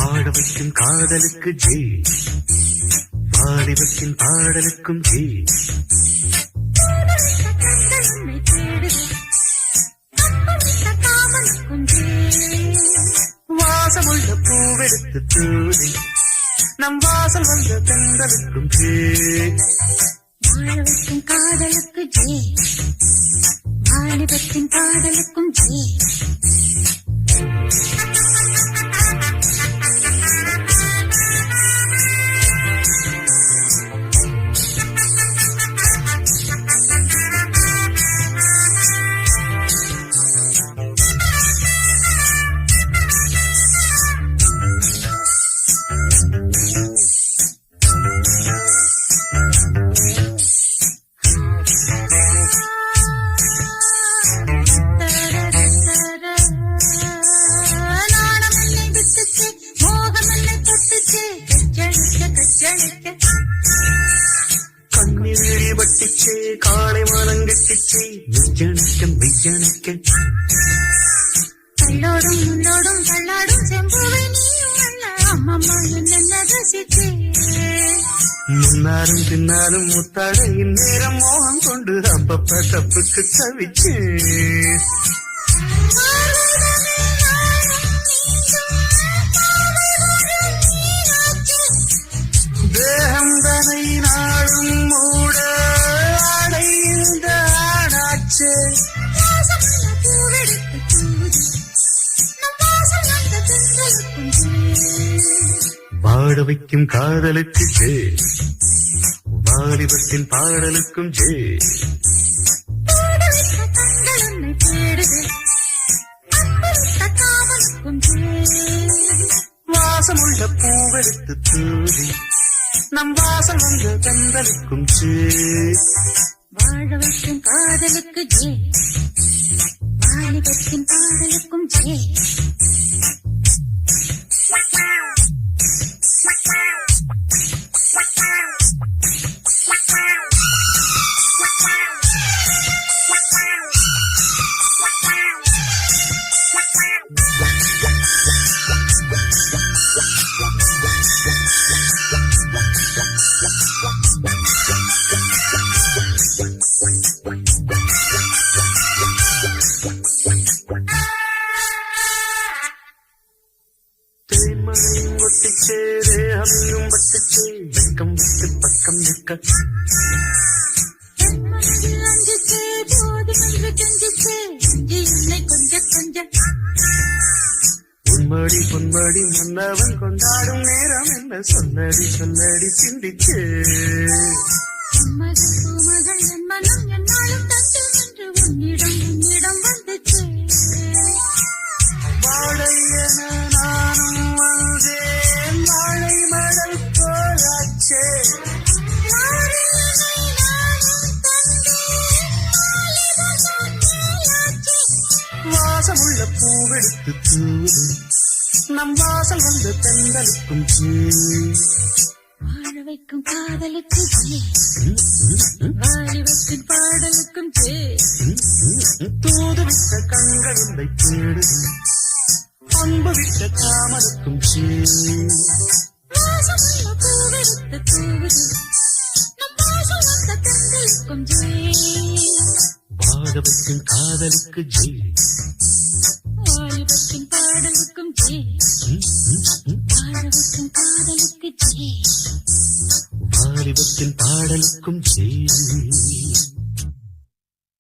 பாட வைக்கும் காதலுக்கு ஜெய், வாலிபத்தின் பாடலுக்கும் ஜெய். வாசமுள்ள பூவெடுத்து தூதி நம் வாசல் வந்த தென்றலுக்கும் ஜெய். வாழ வைக்கும் காதலுக்கு ஜெய், வாலிபத்தின் பாடலுக்கும் ஜெய். கண்ணீரி வட்டிச்சே காளை மனங்கட்டிச்சே விஜயணிக்கம் விஜயணிக்க தள்ளோடும் முன்னோடும் தள்ளாடும் செம்புவை நீயும் அல்ல அம்மம்மா என்ன ரசிச்சே. முன்னாலும் பின்னாலும் முத்தாட இந்நேரம் மோகம் கொண்டு அப்பப்ப தப்புக்கு தவிச்சே. தேகம் தனை நாடும் மூட அடைந்த ஆடாச்சே. பாட வைக்கும் காதலுக்கு ஜெய், வாலிபத்தின் பாடலுக்கும் ஜெய். வாசமுள்ள பூவெடுத்து தூதி நம் வாசல் வந்த தென்றலுக்கும் ஜெய். வாழ வைக்கும் காதலுக்கு ஜெய், வாலிபத்தின் பாடலுக்கும் ஜெய். தேன்மழையும் ஒட்டிச்சே தேகமையும் வட்டிச்சே வெக்கம் விட்டு பக்கம் நிற்க உன்மடி பொன்மடி மன்னவன் கொண்டாடும் நேரம் என்ன சொல்லடி சொல்லடி சிந்திச்சே. வாழையன நானும் வந்தேன் வாழை மடல் போலாச்சே. வாசமுள்ள பூவெடுத்து தூது நம் வாசல் வந்த தென்றலுக்கும் ஜெய். வாழ வைக்கும் காதலுக்கு ஜெய், வாலிபத்தின் பாடலுக்கும் ஜெய். தூது விட்ட கண்கள் உன்னை தேடுது அன்பு விட்ட காமலுக்கும் ஜெய். வாசமுள்ள பூவெடுத்து தூவுது நம் வாசல் வந்த தென்றலுக்கும் ஜெய். வாழ வைக்கும் காதலுக்கு ஜெய், வாலிபத்தின் பாடலுக்கும் ஜெய். வாழ வைக்கும் காதலுக்கு ஜெய், வாலிபத்தின் பாடலுக்கும் ஜெய்.